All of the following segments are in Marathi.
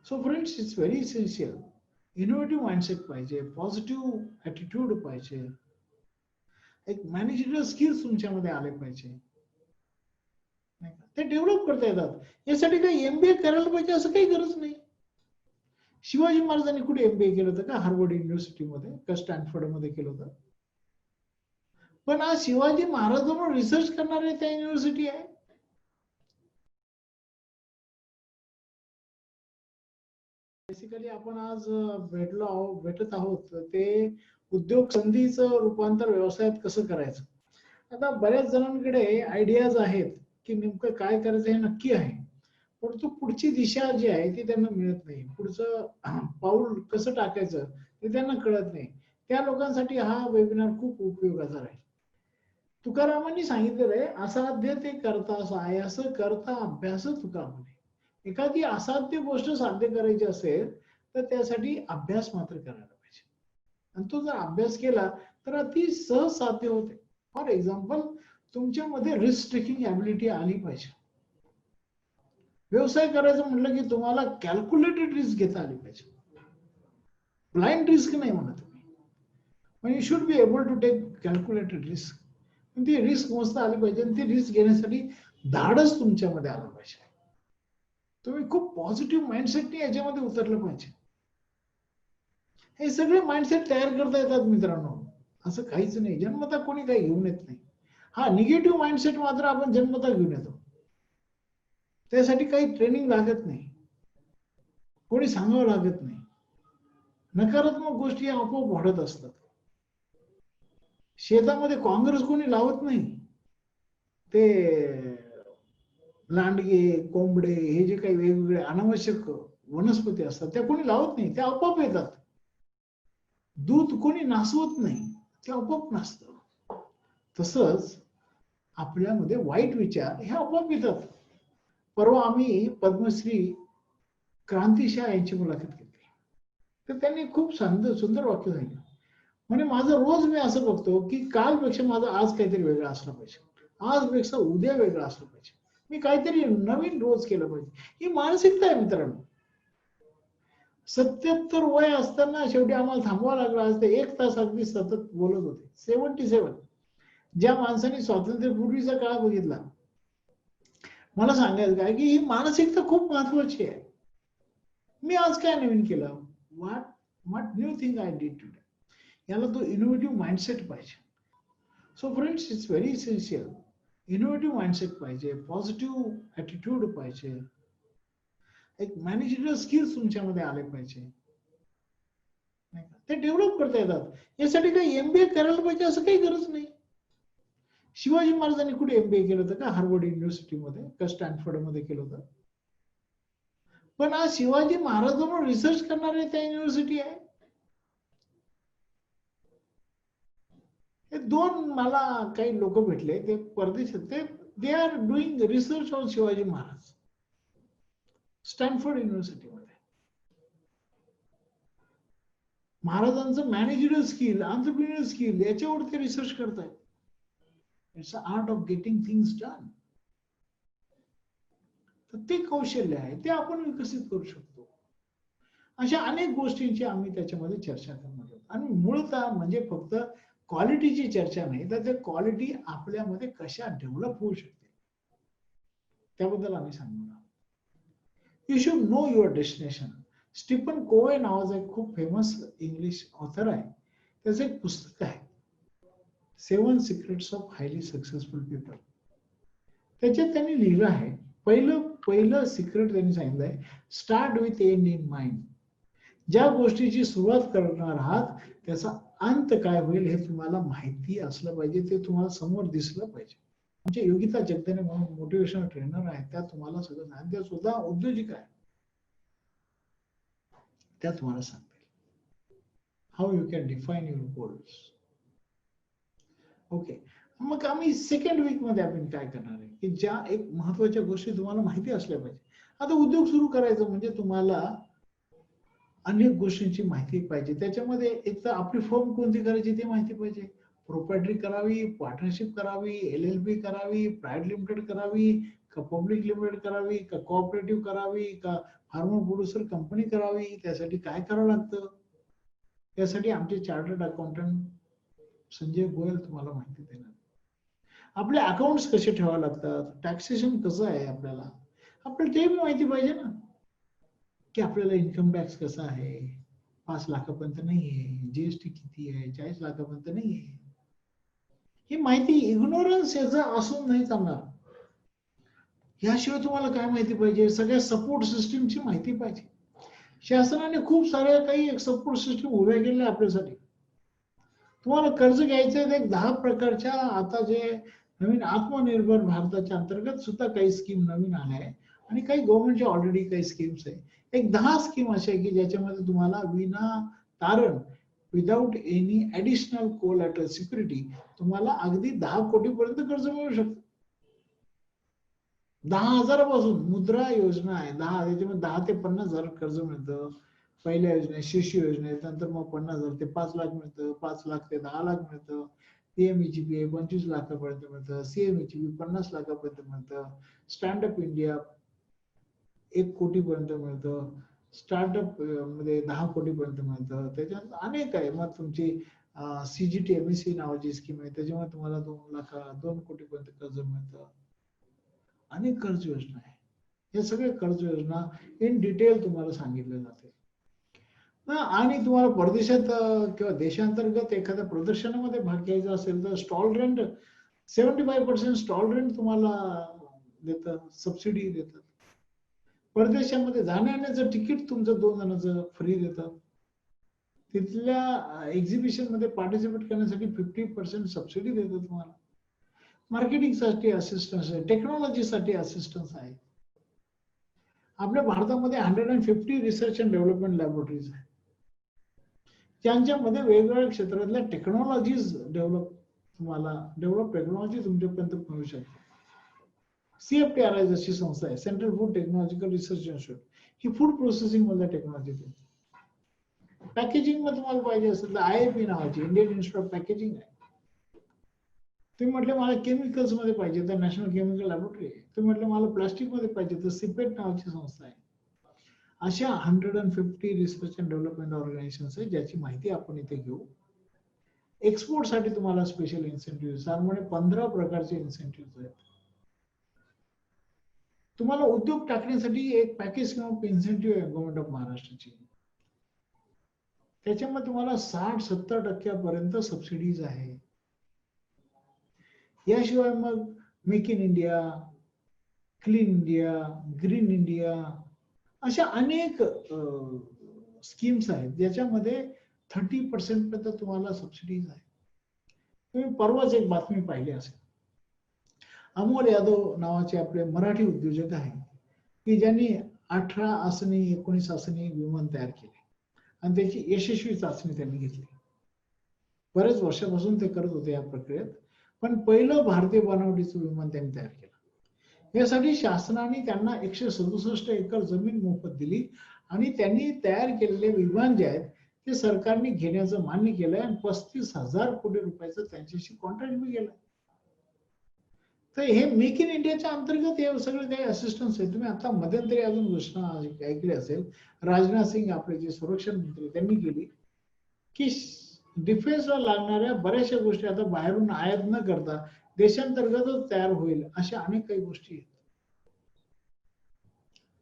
So friends, it's very essential. Innovative mindset पाहिजे, पॉझिटिव्ह ॲटिट्यूड पाहिजे, एक मॅनेजरियल स्किल्स तुमच्यामध्ये आले पाहिजे, ते डेव्हलप करता येतात. यासाठी काही MBA करायला पाहिजे असं काही गरज नाही. शिवाजी महाराजांनी कुठे MBA केलं होतं का? हार्वर्ड युनिव्हर्सिटीमध्ये का स्टॅनफोर्डमध्ये केलं होतं? पण आज शिवाजी महाराजांवर रिसर्च करणारे त्या युनिव्हर्सिटी आहे. बेसिकली आपण आज भेटत आहोत ते उद्योग संधीचं रूपांतर व्यवसायात कसं करायचं. आता बऱ्याच जणांकडे आयडियाज आहेत की नेमकं काय करायचं हे नक्की आहे, परंतु पुढची दिशा जी आहे ती त्यांना मिळत नाही. पुढचं पाऊल कसं टाकायचं हे त्यांना कळत नाही. त्या लोकांसाठी हा वेबिनार खूप उपयोगाचा राहील. तुकारामांनी सांगितलेलं आहे, असाध्य ते करता साय, असं करता अभ्यास तुका म्हणे. एखादी असाध्य गोष्ट साध्य करायची असेल तर त्यासाठी अभ्यास मात्र करायला पाहिजे, आणि तो जर अभ्यास केला तर अति सहज साध्य होते. फॉर एक्झाम्पल, तुमच्यामध्ये रिस्क टेकिंग ॲबिलिटी आली पाहिजे. व्यवसाय करायचं म्हटलं की तुम्हाला कॅल्क्युलेटेड रिस्क घेता आली पाहिजे. ब्लाइंड रिस्क नाही म्हणत तुम्ही, पण you should be able to take calculated risk. ती रिस्क मोजता आली पाहिजे, आणि ती रिस्क घेण्यासाठी धाडस तुमच्यामध्ये आलं पाहिजे. तुम्ही खूप पॉझिटिव्ह माइंडसेटने याच्यामध्ये उतरलं पाहिजे. हे सगळे माइंडसेट तयार करता येतात मित्रांनो, असं काहीच नाही. जन्मता कोणी काही घेऊन येत नाही. हा, निगेटिव्ह माइंडसेट मात्र आपण जन्मता घेऊन येतो. त्यासाठी काही ट्रेनिंग लागत नाही, कोणी सांगावं लागत नाही. नकारात्मक गोष्टी आपोआप वाढत असतात. शेतामध्ये काँग्रेस कोणी लावत नाही. ते लांडगे, कोंबडे, हे जे काही वेगवेगळे अनावश्यक वनस्पती असतात त्या कोणी लावत नाही, त्या आपोआप येतात. दूध कोणी नासवत नाही, ते आपोआप नासतं. तसंच आपल्यामध्ये वाईट विचार हे आपोआप येतात. परवा आम्ही पद्मश्री क्रांती शाह यांची मुलाखत घेतली, तर त्यांनी खूप सुंदर वाक्य सांगितलं. म्हणजे माझं रोज मी असं बघतो की कालपेक्षा माझं आज काहीतरी वेगळं असलं पाहिजे, आजपेक्षा उद्या वेगळं असलं पाहिजे, मी काहीतरी नवीन रोज केलं पाहिजे. ही मानसिकता आहे मित्रांनो. 77 वय असताना शेवटी आम्हाला थांबवावं लागलं. आज ते 1 तास अगदी सतत बोलत होते. 77. ज्या माणसाने स्वातंत्र्यपूर्वीचा काळ बघितला, मला सांगायचं काय की ही मानसिकता खूप महत्वाची आहे. मी आज काय नवीन केलं, what new thing I did today, याला तो इनोव्हेटिव्ह माइंडसेट पाहिजे. So friends, it's very essential. Innovative mindset पाहिजे, पॉझिटिव्ह ॲटिट्यूड पाहिजे, एक मॅनेजरियल स्किल्स तुमच्यामध्ये आले पाहिजे, ते डेव्हलप करता येतात. यासाठी काही MBA करायला पाहिजे असं काही गरज नाही. शिवाजी महाराजांनी कुठे MBA केलं होतं का? हार्वर्ड युनिव्हर्सिटीमध्ये का स्टॅनफोर्डमध्ये केलं होतं? पण आज शिवाजी महाराजांवर रिसर्च करणारे त्या युनिव्हर्सिटी आहे. हे 2 मला काही लोक भेटले, ते परदेशात, they are doing research on Shivaji Maharaj, Stanford युनिव्हर्सिटीमध्ये. महाराजांचं मॅनेजरियल स्किल, एंटरप्रेन्युअर स्किल याच्यावर ते रिसर्च करतायत. It's a art of getting things done. तर ते कौशल्य आहे, ते आपण विकसित करू शकतो. अशा अनेक गोष्टींची आम्ही त्याच्यामध्ये चर्चा करणार आहोत. आणि मूळतः म्हणजे फक्त क्वालिटीची चर्चा नाही, तर ते क्वालिटी आपल्यामध्ये कशा डेव्हलप होऊ शकते त्याबद्दल आम्ही सांगणार आहोत. You should know your destination. Stephen Covey नावाचा एक खूप फेमस इंग्लिश ऑथर आहे, त्याचं एक पुस्तक आहे, 7 secrets of highly successful people. त्याच्यात त्यांनी लिहिलं आहे, पहिलं सिक्रेट त्यांनी सांगितलं आहे, start with end in mind. ज्या गोष्टीची सुरुवात करणार आहात त्याचा अंत काय होईल हे तुम्हाला माहिती असलं पाहिजे, ते तुम्हाला समोर दिसलं पाहिजे. म्हणजे योगिता जगदाने म्हणून मोटिवेशनल ट्रेनर आहे, त्या तुम्हाला सगळं सांगतील. त्या सुद्धा उद्योजिका आहे, त्या तुम्हाला सांगतील how you can define your goals. Okay, मग आम्ही सेकंड वीक मध्ये आपण काय करणार आहे की ज्या एक महत्वाच्या गोष्टी तुम्हाला माहिती असल्या पाहिजे. आता उद्योग सुरू करायचं म्हणजे तुम्हाला अनेक गोष्टींची माहिती पाहिजे. त्याच्यामध्ये एक तर आपली फर्म कोणती करायची ते माहिती पाहिजे, प्रोप्रायटरी करावी, पार्टनरशिप करावी, LLP करावी, प्रायव्हेट लिमिटेड करावी, का पब्लिक लिमिटेड करावी, का कोऑपरेटिव्ह करावी, का फार्मर प्रोड्युसर कंपनी करावी, त्यासाठी काय करावं लागतं, त्यासाठी आमचे चार्टर्ड अकाउंटंट संजय गोयल तुम्हाला माहिती देणार. आपले अकाउंट्स कसे ठेवावे लागतात, टॅक्सेशन कसं आहे, आपल्याला ते माहिती पाहिजे ना, की आपल्याला इन्कम टॅक्स कसा आहे, 5 लाखापर्यंत नाहीये, जीएसटी किती आहे, 40 लाखापर्यंत नाहीये. ही माहिती इग्नोरन्स याचं असून नाही चालणार. याशिवाय तुम्हाला काय माहिती पाहिजे, सगळ्या सपोर्ट सिस्टीमची माहिती पाहिजे. शासनाने खूप साऱ्या काही सपोर्ट सिस्टीम उभ्या केल्या आपल्यासाठी. तुम्हाला कर्ज घ्यायचं एक 10 प्रकारच्या, आता जे नवीन आत्मनिर्भर भारताच्या अंतर्गत सुद्धा काही स्कीम नवीन आल्या आहे आणि काही गव्हर्नमेंटच्या ऑलरेडी काही स्कीम्स आहे. एक 10 स्कीम अशा आहे की ज्याच्यामध्ये तुम्हाला विना तारण, without any additional collateral security तुम्हाला अगदी 10 कोटीपर्यंत कर्ज मिळू शकतं. 10,000पासून मुद्रा योजना आहे, 10 ते 50,000 कर्ज मिळतं. पहिल्या योजनेत, शिष्य योजनेत, नंतर मग 50,000 ते 5 लाख मिळतं, 5 लाख ते 10 लाख मिळतं. पीएमईजीपी 25 लाखापर्यंत मिळतं, सीएमईजीपी 50 लाखापर्यंत मिळतं, स्टँडअप इंडिया 1 कोटीपर्यंत मिळतं, स्टार्टअप मध्ये 10 कोटीपर्यंत मिळतं. त्याच्यात अनेक आहे. मग तुमची सीजीटी एमएससी नावाची स्कीम आहे, त्याच्यामुळे तुम्हाला 2 कोटीपर्यंत कर्ज मिळतं. अनेक कर्ज योजना आहे. हे सगळे कर्ज योजना इन डिटेल तुम्हाला सांगितले जाते. आणि तुम्हाला परदेशात किंवा देशांतर्गत एखाद्या प्रदर्शनामध्ये भाग घ्यायचा असेल तर स्टॉल रेंट 75% स्टॉल रेंट तुम्हाला देतात, सबसिडी देतात. परदेशामध्ये जाण्याचं तिकीट तुमचं 2 जणांचं फ्री देतात. तिथल्या एक्झिबिशन मध्ये पार्टिसिपेट करण्यासाठी 50% सबसिडी देतात तुम्हाला. मार्केटिंगसाठी असिस्टन्स आहे, टेक्नॉलॉजीसाठी असिस्टन्स आहे. आपल्या भारतामध्ये 150 रिसर्च अँड डेव्हलपमेंट लॅबोरेटरीज आहेत, ज्यांच्यामध्ये वेगवेगळ्या क्षेत्रातल्या टेक्नॉलॉजीज डेव्हलप टेक्नॉलॉजी तुमच्यापर्यंत मिळू शकते. सीएफटीआरआय जशी संस्था आहे, Central Food Technological Research Institute, ही फूड प्रोसेसिंग मधल्या टेक्नॉलॉजी देते. पॅकेजिंग मध्ये तुम्हाला पाहिजे असेल तर आयएपी नावाची इंडियन इन्स्टिट्यूट ऑफ पॅकेजिंग आहे. तुम्ही म्हटलं मला केमिकल्स मध्ये पाहिजे तर नॅशनल केमिकल लॅबोरेटरी आहे. तुम्ही म्हटलं मला प्लास्टिक मध्ये पाहिजे तर सिपेट नावाची संस्था आहे. अशा 150 रिसर्च अँड डेव्हलपमेंट ऑर्गनायझेशन्स आहे, ज्याची माहिती आपण इथे घेऊ. एक्सपोर्ट साठी तुम्हाला स्पेशल इन्सेंटिव्ह, साधारण 15 प्रकारचे इन्सेंटिव्ह आहेत. तुम्हाला उद्योग टाकण्यासाठी एक पॅकेज किंवा इन्सेंटिव्ह आहे गव्हर्नमेंट ऑफ महाराष्ट्राची. त्याच्यामध्ये तुम्हाला 60-70% सबसिडीज आहे. याशिवाय मग make in India, clean India, green India अशा अनेक स्कीम्स आहेत, ज्याच्यामध्ये 30% पर्यंत तुम्हाला सबसिडीज आहे. तुम्ही परवाच एक बातमी पाहिली असेल, अमोल यादव नावाचे आपले मराठी उद्योजक आहेत की ज्यांनी 18 आसनी 19 आसनी विमान तयार केले आणि त्याची यशस्वी चाचणी त्यांनी घेतली. बरेच वर्षापासून ते करत होते या प्रक्रियेत, पण पहिलं भारतीय बनावटीचं विमान त्यांनी तयार केलं. यासाठी शासनाने त्यांना 167 एकर जमीन मोफत दिली आणि त्यांनी तयार केलेले विमान जे आहेत ते सरकारने घेण्याचं मान्य केलंय आणि 35,000 कोटी रुपयाचं त्यांच्याशी कॉन्ट्रॅक्ट बी केलं. तर हे मेक इन इंडियाच्या अंतर्गत हे सगळे काही असिस्टन्स आहे. तुम्ही आता मध्यंतरी अजून घोषणा ऐकली असेल, राजनाथ सिंग आपले जे संरक्षण मंत्री त्यांनी केली की डिफेन्सला लागणाऱ्या बऱ्याचशा गोष्टी आता बाहेरून आयात न करता देशांतर्गतच तयार होईल, अशा अनेक काही गोष्टी आहेत.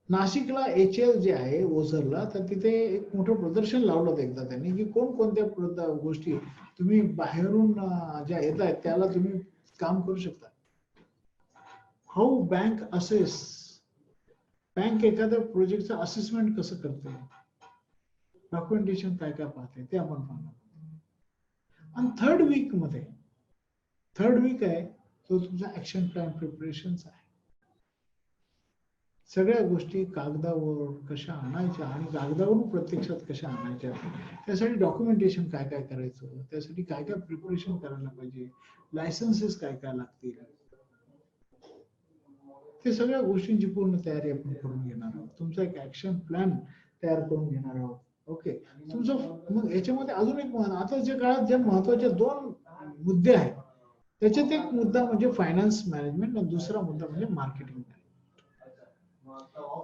नाशिकला HL जे आहे ओझरला, तर तिथे एक मोठं प्रदर्शन लावलं होतं एकदा त्यांनी की कोणकोणत्या गोष्टी तुम्ही बाहेरून ज्या येत आहेत त्याला तुम्ही काम करू शकता. हाऊ बँक असेस, बँक एखाद्या प्रोजेक्टचं असेसमेंट कसं करते, डॉक्युमेंटेशन काय काय पाहते ते आपण पाहणार. आणि थर्ड वीक आहे तो तुमचा ऍक्शन प्लॅन प्रिपरेशन आहे. सगळ्या गोष्टी कागदावर कशा आणायच्या आणि कागदावरून प्रत्यक्षात कशा आणायच्या, त्यासाठी डॉक्युमेंटेशन काय काय करायचं, त्यासाठी काय काय प्रिपरेशन करायला पाहिजे, लायसन्सेस काय काय लागतील, ते सगळ्या गोष्टींची पूर्ण तयारी आपण करून घेणार आहोत. तुमचा एक ऍक्शन प्लॅन तयार करून घेणार आहोत. ओके, तुमचं मग याच्यामध्ये अजून एक आता जे काळात जे महत्वाचे 2 मुद्दे आहेत, त्याच्यात एक मुद्दा म्हणजे फायनान्स मॅनेजमेंट आणि दुसरा मुद्दा म्हणजे मार्केटिंग.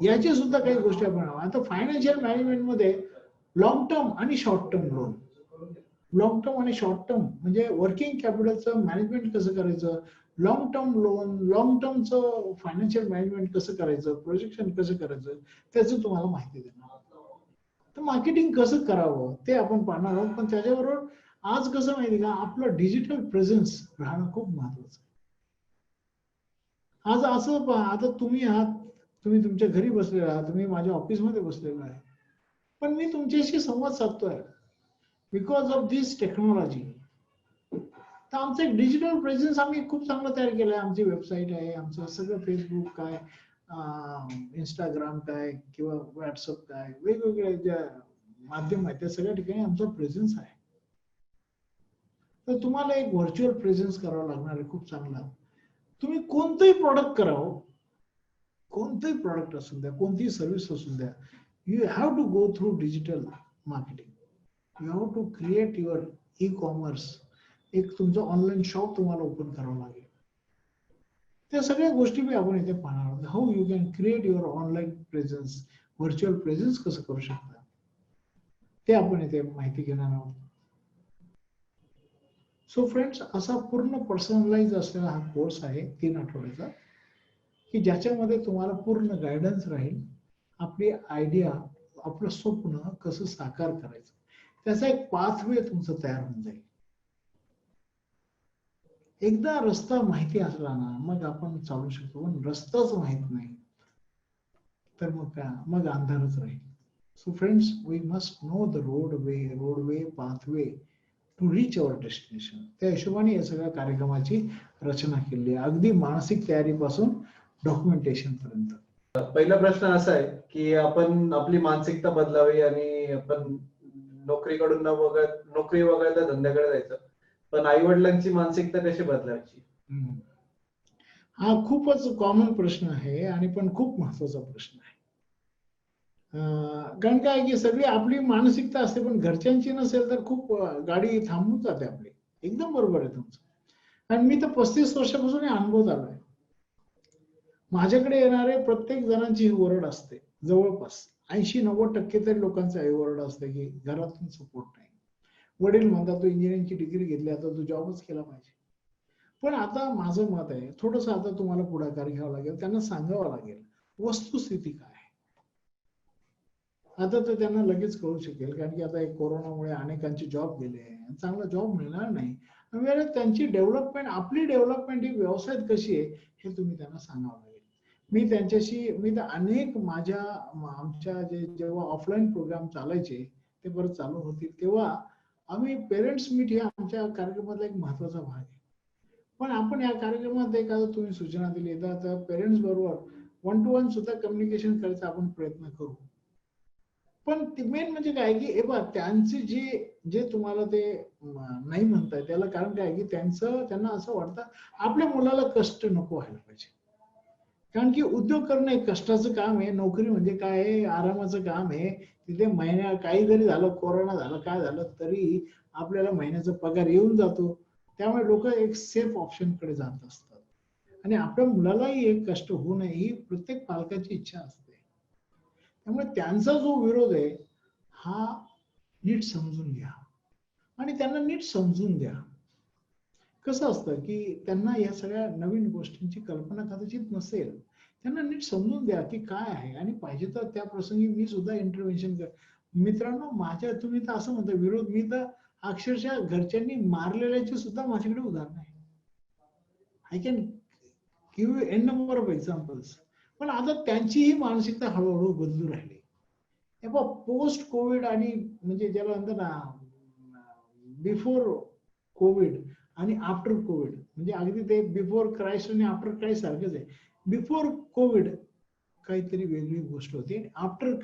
याची सुद्धा काही गोष्टी आपण आता फायनान्शियल मॅनेजमेंट मध्ये लॉंग टर्म आणि short term loan, long term आणि शॉर्ट टर्म म्हणजे वर्किंग कॅपिटलचं मॅनेजमेंट कसं करायचं, लॉंग टर्म लोन, लॉंग टर्मचं फायनान्शियल मॅनेजमेंट कसं करायचं, प्रोजेक्शन कसं करायचं, त्याचं तुम्हाला माहिती देणार. तर मार्केटिंग कसं करावं ते आपण पाहणार आहोत. पण त्याच्याबरोबर आज कसं माहिती का, आपलं डिजिटल प्रेझेन्स राहणं खूप महत्वाचं आहे. आज असं पहा, आता तुम्ही आहात, तुम्ही तुमच्या घरी बसलेला आहात, तुम्ही माझ्या ऑफिसमध्ये बसलेला आहे, पण मी तुमच्याशी संवाद साधतोय बिकॉज ऑफ दिस टेक्नॉलॉजी. तर आमचं एक डिजिटल प्रेझेन्स आम्ही खूप चांगलं तयार केलं आहे. आमची वेबसाईट आहे, आमचं सगळं फेसबुक काय, इंस्टाग्राम काय किंवा व्हॉट्सअप काय, वेगवेगळे ज्या माध्यम आहेत त्या सगळ्या ठिकाणी आमचा प्रेझेन्स आहे. तर तुम्हाला एक व्हर्च्युअल प्रेझेन्स करावं लागणार आहे खूप चांगला. तुम्ही कोणतंही प्रॉडक्ट करावं, कोणतंही प्रॉडक्ट असू द्या, कोणतीही सर्व्हिस असू द्या, you have to go through digital marketing. You have to create your e commerce, एक तुमचं ऑनलाईन शॉप तुम्हाला ओपन करावं लागेल. त्या सगळ्या गोष्टी मी आपण इथे पाहणार आहोत. How you can create your online presence, virtual presence कसं करू शकता ते आपण इथे माहिती घेणार आहोत. सो फ्रेंड्स, असा पूर्ण पर्सनलाइज असलेला हा कोर्स आहे 3 आठवड्याचा, की ज्याच्यामध्ये तुम्हाला पूर्ण गायडन्स राहील. आपली आयडिया, आपलं स्वप्न कसं साकार करायचं त्याचा एक पाथवे तुमचं तयार होऊन जाईल. एकदा रस्ता माहिती असला ना मग आपण चालू शकतो, पण रस्ताच माहित नाही तर मग काय, मग अंधारच राहील. So friends, we must know the roadway pathway to reach our destination. त्या हिशोबाने या सगळ्या कार्यक्रमाची रचना केली आहे, अगदी मानसिक तयारीपासून डॉक्युमेंटेशन पर्यंत. पहिला प्रश्न असा आहे की आपण आपली मानसिकता बदलावी आणि आपण नोकरीकडून नोकरी वगळता धंद्याकडे जायचं, पण आई वडिलांची मानसिकता कशी बदलायची? हा खूपच कॉमन प्रश्न आहे आणि पण खूप महत्वाचा प्रश्न आहे. कारण काय की सगळी आपली मानसिकता असते, पण घरच्यांची नसेल तर खूप गाडी थांबून जाते आपली. एकदम बरोबर आहे तुमचं. आणि मी तर 35 वर्षापासून हे अनुभव आलोय. माझ्याकडे येणारे प्रत्येक जणांची ही ओरड असते, जवळपास 80-90% तरी लोकांची आई ओरड असते की घरातून सपोर्ट नाही. वडील म्हणतात तू इंजिनिअरिंगची डिग्री घेतली, आता तू जॉबच केला पाहिजे. पण आता माझं मत आहे, थोडस आता तुम्हाला पुढाकार घ्यावा लागेल, त्यांना सांगावं लागेल वस्तुस्थिती काय आहे. आता तर त्यांना लगेच कळू शकेल, कारण की आता कोरोनामुळे अनेकांचे जॉब गेले, चांगला जॉब मिळणार नाही. त्यांची डेव्हलपमेंट, आपली डेव्हलपमेंट ही व्यवसायात कशी आहे हे तुम्ही त्यांना सांगावं लागेल. मी तर अनेक आमच्या जेव्हा ऑफलाईन प्रोग्राम चालायचे ते परत चालू होतील तेव्हा आम्ही पेरेंट्स मीट हे आमच्या कार्यक्रमातला एक महत्वाचा भाग आहे. पण आपण या कार्यक्रमात एखादं तुम्ही सूचना दिली तर पेरेंट्स बरोबर 1 to 1 सुद्धा कम्युनिकेशन करायचा आपण प्रयत्न करू. पण मेन म्हणजे काय की त्यांचे जे तुम्हाला ते नाही म्हणताय त्याला कारण काय की त्यांना असं वाटतं आपल्या मुलाला कष्ट नको व्हायला पाहिजे. कारण की उद्योग करणं एक कष्टाचं काम आहे, नोकरी म्हणजे काय आहे, आरामाचं काम आहे. तिथे महिन्या काही जरी झालं, कोरोना झालं, काय झालं तरी आपल्याला महिन्याचा पगार येऊन जातो. त्यामुळे लोक एक सेफ ऑप्शन कडे जात असतात. आणि आपल्या मुलालाही एक कष्ट होऊ नये ही प्रत्येक पालकाची इच्छा असते. त्यामुळे त्यांचा जो विरोध आहे हा नीट समजून घ्या आणि त्यांना नीट समजून द्या. कसं असतं की त्यांना या सगळ्या नवीन गोष्टींची कल्पना कदाचित नसेल, त्यांना नीट समजून द्या की काय आहे, आणि पाहिजे तर त्या प्रसंगी मी सुद्धा इंटरव्हेन्शन कर. मित्रांनो, तुम्ही तर असं म्हणता विरोध, मी तर अक्षरशः घरच्यांनी मारलेल्याची सुद्धा माझ्याकडे उदाहरण आहे. I can give you an number of examples. पण आता त्यांचीही मानसिकता हळूहळू बदलू राहिली. पोस्ट कोविड आणि म्हणजे ज्याला म्हणतात ना बिफोर कोविड आणि आफ्टर कोविड, म्हणजे अगदी ते बिफोर क्राईस्ट आणि आफ्टर क्राईस्ट सारखंच आहे. बिफोर कोविड काहीतरी वेगळी गोष्ट होती, आफ्टर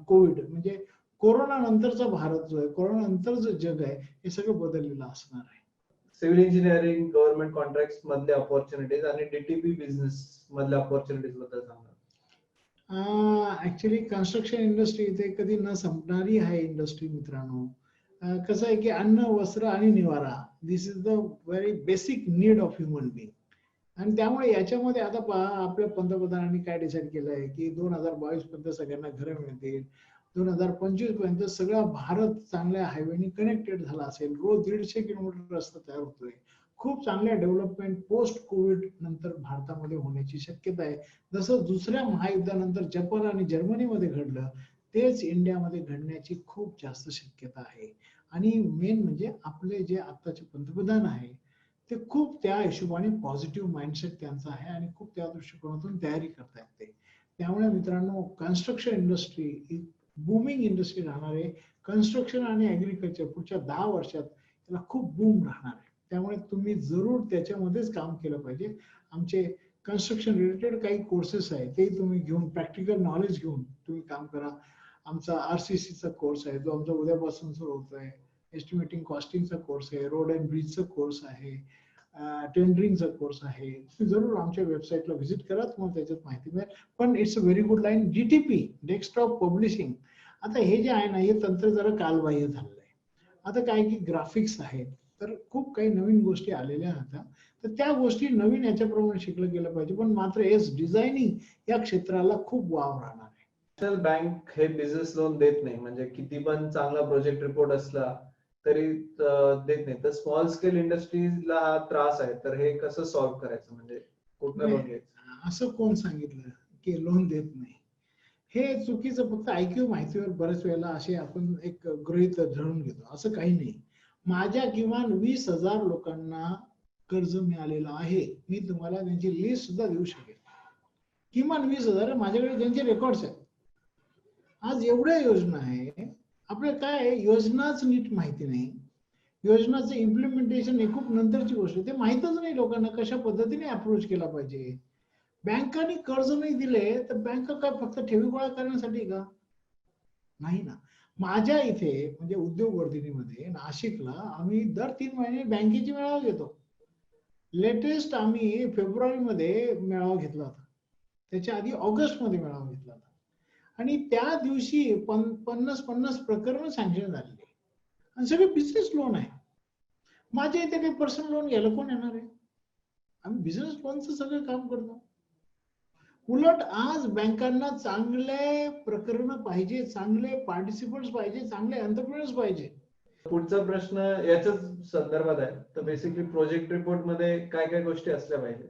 कोविड म्हणजे कोरोना नंतरचा भारत जो आहे, कोरोना नंतरचं जग आहे, हे सगळं बदललेलं असणार आहे. सिव्हिल इंजिनिअरिंग, गव्हर्नमेंट कॉन्ट्रॅक्ट्स मधले अपॉर्च्युनिटीज आणि डीटीपी बिझनेस मधल्या अपॉर्च्युनिटीज बद्दल सांगा. ऍक्च्युली कन्स्ट्रक्शन इंडस्ट्री इथे कधी न संपणारी आहे इंडस्ट्री मित्रांनो. कसं आहे की अन्न, वस्त्र आणि निवारा, this is the very basic need of human being. आणि त्यामुळे याच्यामध्ये आता पहा, आपल्या पंतप्रधानांनी काय डिसाईड केलंय की 2022 पर्यंत सगळ्यांना घरं मिळतील, 2025 पर्यंत सगळा भारत चांगल्या हायवेनी कनेक्टेड झाला असेल, रोज 150 किलोमीटर रस्ता तयार होतोय. खूप चांगल्या डेव्हलपमेंट पोस्ट कोविड नंतर भारतामध्ये होण्याची शक्यता आहे. जसं दुसऱ्या महायुद्धानंतर जपान आणि जर्मनीमध्ये घडलं, तेच इंडियामध्ये घडण्याची खूप जास्त शक्यता आहे. आणि मेन म्हणजे आपले जे आताचे पंतप्रधान आहे, ते खूप त्या हिशोबाने पॉझिटिव्ह माइंडसेट त्यांचा आहे आणि खूप त्या दृष्टिकोनातून तयारी करतायत ते. त्यामुळे मित्रांनो, कन्स्ट्रक्शन इंडस्ट्री ही बूमिंग इंडस्ट्री राहणार आहे. कन्स्ट्रक्शन आणि ऍग्रीकल्चर पुढच्या 10 वर्षात त्याला खूप बूम राहणार आहे. त्यामुळे तुम्ही जरूर त्याच्यामध्येच काम केलं पाहिजे. आमचे कन्स्ट्रक्शन रिलेटेड काही कोर्सेस आहेत, ते तुम्ही घेऊन प्रॅक्टिकल नॉलेज घेऊन तुम्ही काम करा. आमचा आरसीसीचा कोर्स आहे, जो आमचा उद्यापासून सुरू होतोय. एस्टिमेटिंग कॉस्टिंगचा कोर्स आहे, रोड अँड ब्रिजचा कोर्स आहे, टेंडरिंगचा कोर्स आहे. तुम्ही जरूर आमच्या वेबसाईटला व्हिजिट करा, तुम्हाला त्याच्यात माहिती मिळेल. पण it's a very good line. GTP, desktop publishing, आता हे जे आहे ना, हे तंत्र जरा कालबाह्य झालेलं आहे. आता काय की ग्राफिक्स आहेत, तर खूप काही नवीन गोष्टी आलेल्या आता, तर त्या गोष्टी नवीन याच्याप्रमाणे शिकलं गेलं पाहिजे. पण मात्र येस, डिझायनिंग या क्षेत्राला खूप वाव राहणार आहे. नॅशनल बँक हे बिझनेस लोन देत नाही, म्हणजे किती पण चांगला प्रोजेक्ट रिपोर्ट असला तरी देत नाही. तर स्मॉल स्केल इंडस्ट्रीजला हा त्रास आहे, तर हे कसं सॉल्व्ह करायचं, म्हणजे कुठनं लोन घ्यायचं? असं कोण सांगितलं की लोन देत नाही? हे चुकीचं, फक्त ऐकीव माहितीवर बऱ्याच वेळेला असे आपण एक गृहीत धरून घेतो. असं काही नाही. माझ्या किमान 20,000 लोकांना कर्ज मिळालेलं आहे. मी तुम्हाला त्यांची लिस्ट सुद्धा देऊ शकेल. किमान 20,000 माझ्याकडे ज्यांचे रेकॉर्ड्स आहेत. आज एवढ्या योजना आहे, आपल्याला काय आहे, योजनाच नीट माहिती नाही. योजनाचं इम्प्लिमेंटेशन हे खूप नंतरची गोष्ट आहे. ते माहितच नाही लोकांना कशा पद्धतीने अप्रोच केला पाहिजे. बँकांनी कर्ज नाही दिले तर बँक काय फक्त ठेवी गोळा करण्यासाठी का? नाही ना. माझ्या इथे म्हणजे उद्योग वर्धिनीमध्ये नाशिकला आम्ही दर 3 महिने बँकेचे मेळावा घेतो. लेटेस्ट आम्ही फेब्रुवारीमध्ये मेळावा घेतला होता. त्याच्या आधी ऑगस्टमध्ये मेळावा घेतला होता. आणि त्या दिवशी 50 प्रकरणं सँक्शन झालेली आहे. आणि सगळे बिझनेस लोन आहे. माझ्या इथे काही पर्सनल लोन घ्यायला कोण येणार आहे? आम्ही बिझनेस लोनचं सगळं काम करतो. उलट आज बँकांना चांगले प्रकरण पाहिजे, चांगले पार्टिसिपंट्स पाहिजे, चांगले एंटरप्रेन्योर्स पाहिजे. पुढचा प्रश्न याच्याच संदर्भात आहे. तर बेसिकली प्रोजेक्ट रिपोर्ट मध्ये काय काय गोष्टी असल्या पाहिजे?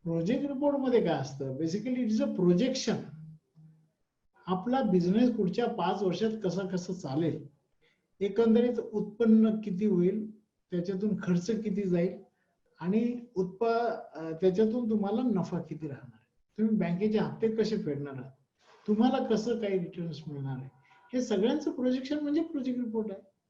प्रोजेक्ट रिपोर्ट मध्ये काय असतं? Basically it is a projection. आपला बिझनेस पुढच्या 5 वर्षात कसा कसा चालेल, एकंदरीत उत्पन्न किती होईल, त्याच्यातून खर्च किती जाईल आणि त्याच्यातून तुम्हाला नफा किती राहणार, तुम्ही बँकेचे हप्ते कसे फेडणार आहात, तुम्हाला कसं काही रिटर्न्स मिळणार आहे, हे सगळ्यांचं प्रोजेक्शन म्हणजे प्रोजेक्ट रिपोर्ट आहे.